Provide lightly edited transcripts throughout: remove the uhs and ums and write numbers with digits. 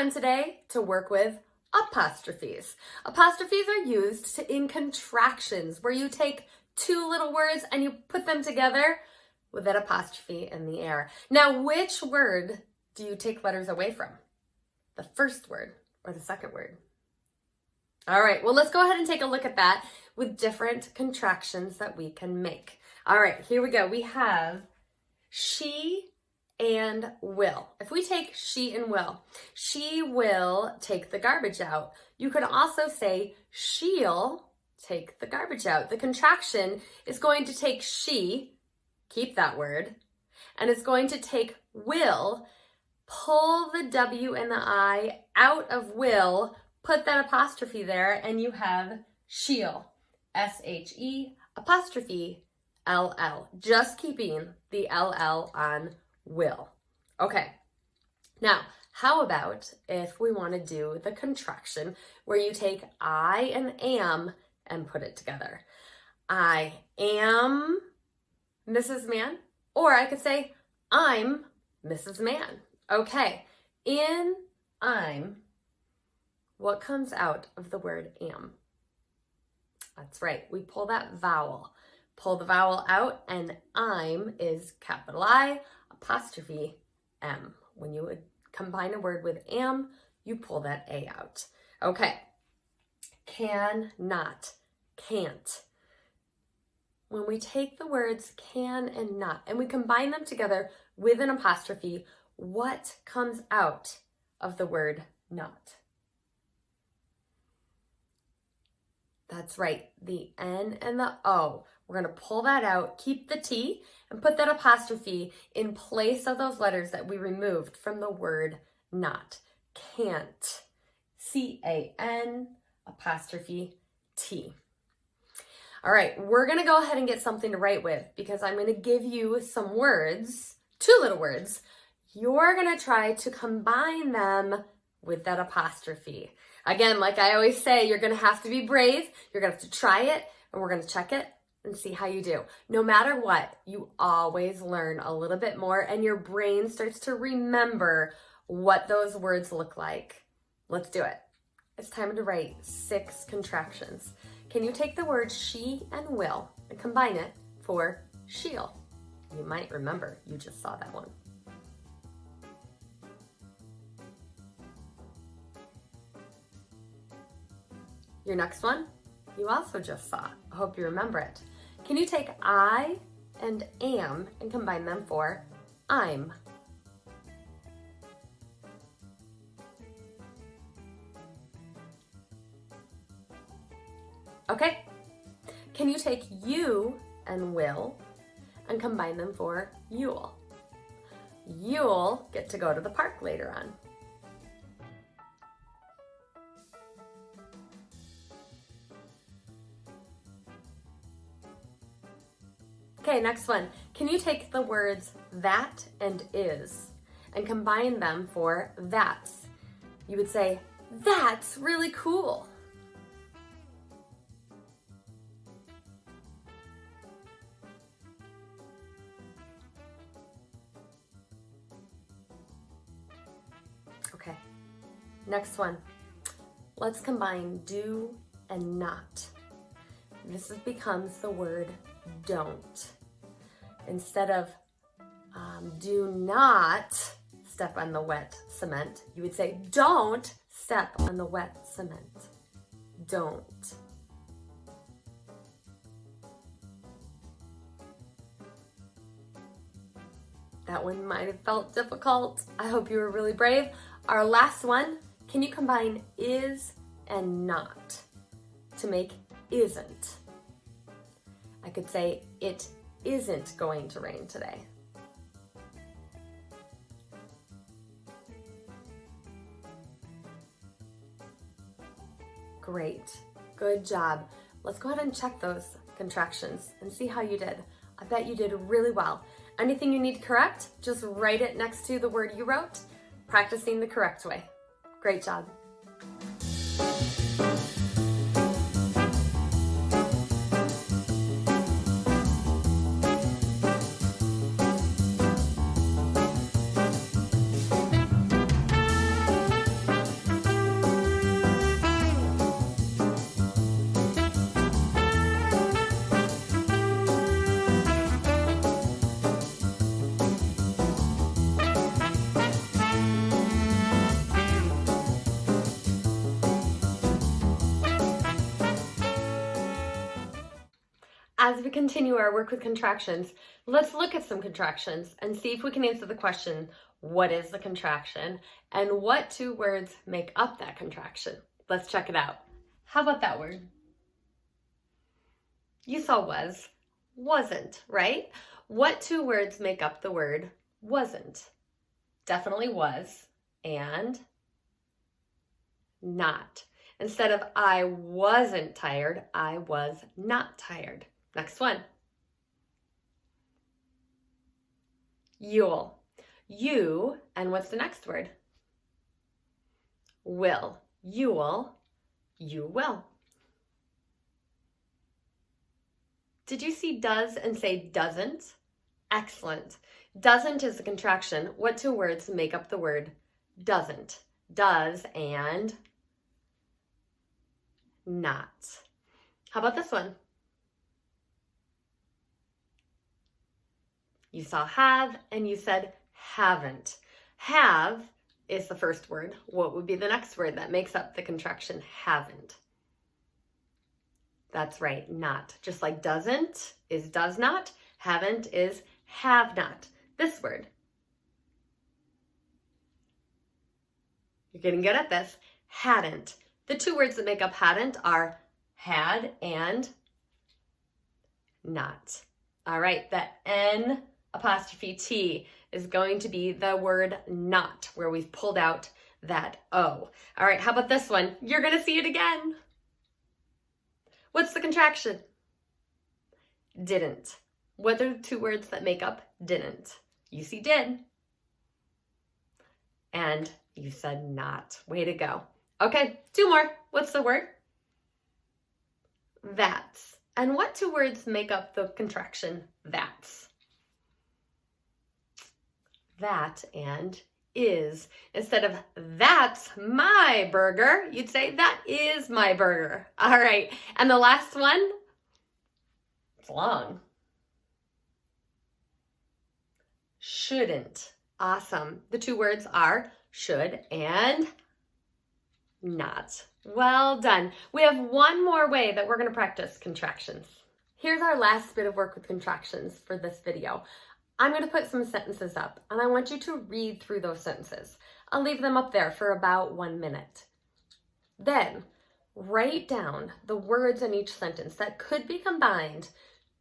time today to work with apostrophes. Apostrophes are used in contractions where you take two little words and you put them together with that apostrophe in the air. Now, which word do you take letters away from? The first word or the second word? All right, well, let's go ahead and take a look at that with different contractions that we can make. All right, here we go. We have she and will. If we take she and will, she will take the garbage out. You could also say she'll take the garbage out. The contraction is going to take she, keep that word, and it's going to take will, pull the W and the I out of will, put that apostrophe there, and you have she'll, S-H-E apostrophe L-L, just keeping the L-L on will. Okay, now how about if we want to do the contraction where you take I and am and put it together? I am Mrs. Man, or I could say I'm Mrs. Man. Okay, in I'm, what comes out of the word am? That's right, we pull that vowel. Pull the vowel out, and I'm is capital I, apostrophe M. When you would combine a word with am, you pull that A out. Okay, can, not, can't. When we take the words can and not, and we combine them together with an apostrophe, what comes out of the word not? That's right, the N and the O. We're going to pull that out, keep the T, and put that apostrophe in place of those letters that we removed from the word not. Can't. C-A-N apostrophe T. All right, we're going to go ahead and get something to write with because I'm going to give you some words, two little words. You're going to try to combine them with that apostrophe. Again, like I always say, you're going to have to be brave. You're going to have to try it, and we're going to check it and see how you do. No matter what, you always learn a little bit more, and your brain starts to remember what those words look like. Let's do it. It's time to write 6 contractions. Can you take the word she and will and combine it for she'll? You might remember you just saw that one. Your next one, you also just saw. I hope you remember it. Can you take I and am and combine them for I'm? Okay. Can you take you and will and combine them for you'll? You'll get to go to the park later on. Okay, next one. Can you take the words that and is and combine them for that's? You would say, that's really cool. Okay, next one. Let's combine do and not. This becomes the word don't. Instead of do not step on the wet cement, you would say don't step on the wet cement. Don't. That one might have felt difficult. I hope you were really brave. Our last one, can you combine is and not to make isn't? I could say it isn't going to rain today. Great, good job. Let's go ahead and check those contractions and see how you did. I bet you did really well. Anything you need to correct, just write it next to the word you wrote, practicing the correct way. Great job. as we continue our work with contractions, let's look at some contractions and see if we can answer the question, what is the contraction and what two words make up that contraction? Let's check it out. How about that word? You saw was, wasn't, right? What two words make up the word wasn't? Definitely was and not. Instead of I wasn't tired, I was not tired. Next one. You'll. You, and what's the next word? Will. You'll, you will. Did you see does and say doesn't? Excellent. Doesn't is the contraction. What two words make up the word doesn't? Does and not. How about this one? You saw have and you said haven't. Have is the first word. What would be the next word that makes up the contraction haven't? That's right, not. Just like doesn't is does not, haven't is have not. This word. You're getting good at this. Hadn't. The two words that make up hadn't are had and not. All right, the N apostrophe T is going to be the word not, where we've pulled out that O. All right, how about this one? You're going to see it again. What's the contraction? Didn't. What are the two words that make up didn't? You see did. And you said not. Way to go. Okay, two more. What's the word? That's. And what two words make up the contraction that's? That and is. Instead of that's my burger, you'd say that is my burger. All right, and the last one, it's long. Shouldn't. Awesome. The two words are should and not. Well done. We have one more way that we're going to practice contractions. Here's our last bit of work with contractions for this video. I'm going to put some sentences up and I want you to read through those sentences. I'll leave them up there for about 1 minute. Then write down the words in each sentence that could be combined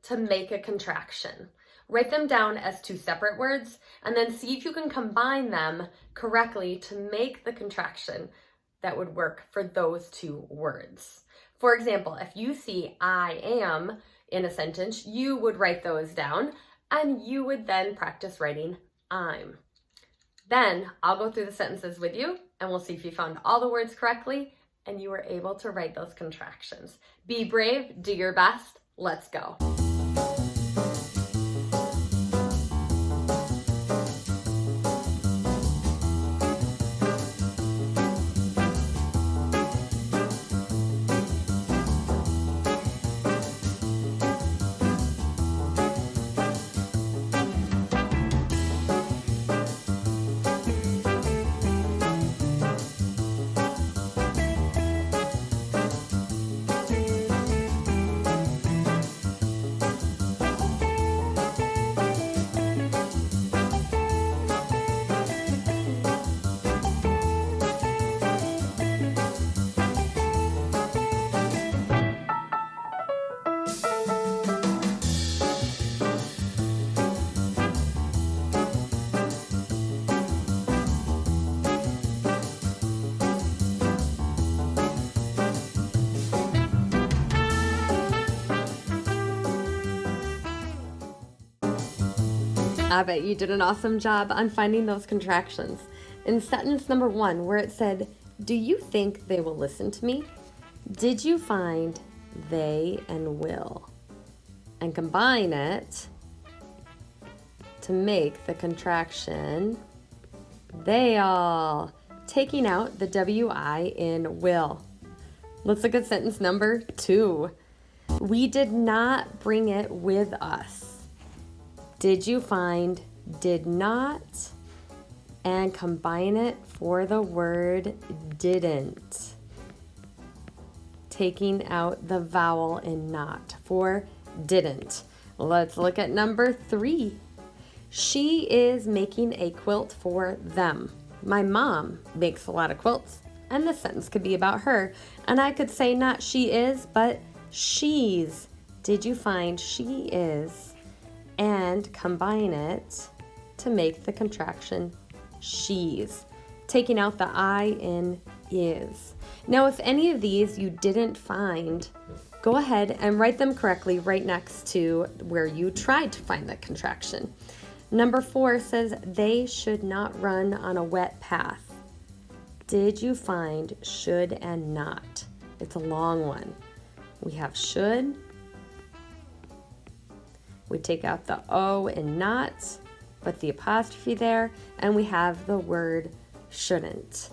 to make a contraction. Write them down as two separate words and then see if you can combine them correctly to make the contraction that would work for those two words. For example, if you see I am in a sentence, you would write those down and you would then practice writing I'm. Then I'll go through the sentences with you and we'll see if you found all the words correctly and you were able to write those contractions. Be brave, do your best, let's go. I bet you did an awesome job on finding those contractions. In sentence number 1, where it said, do you think they will listen to me? Did you find they and will? And combine it to make the contraction they all, taking out the WI in will. Let's look at sentence number 2. We did not bring it with us. Did you find did not and combine it for the word didn't, taking out the vowel in not for didn't. Let's look at number 3. She is making a quilt for them. My mom makes a lot of quilts, and this sentence could be about her. And I could say not she is, but she's. Did you find she is? And combine it to make the contraction she's, taking out the I in is. Now, if any of these you didn't find, go ahead and write them correctly right next to where you tried to find the contraction. Number 4 says they should not run on a wet path. Did you find should and not? It's a long one. We have should. We take out the O in not, put the apostrophe there, and we have the word shouldn't.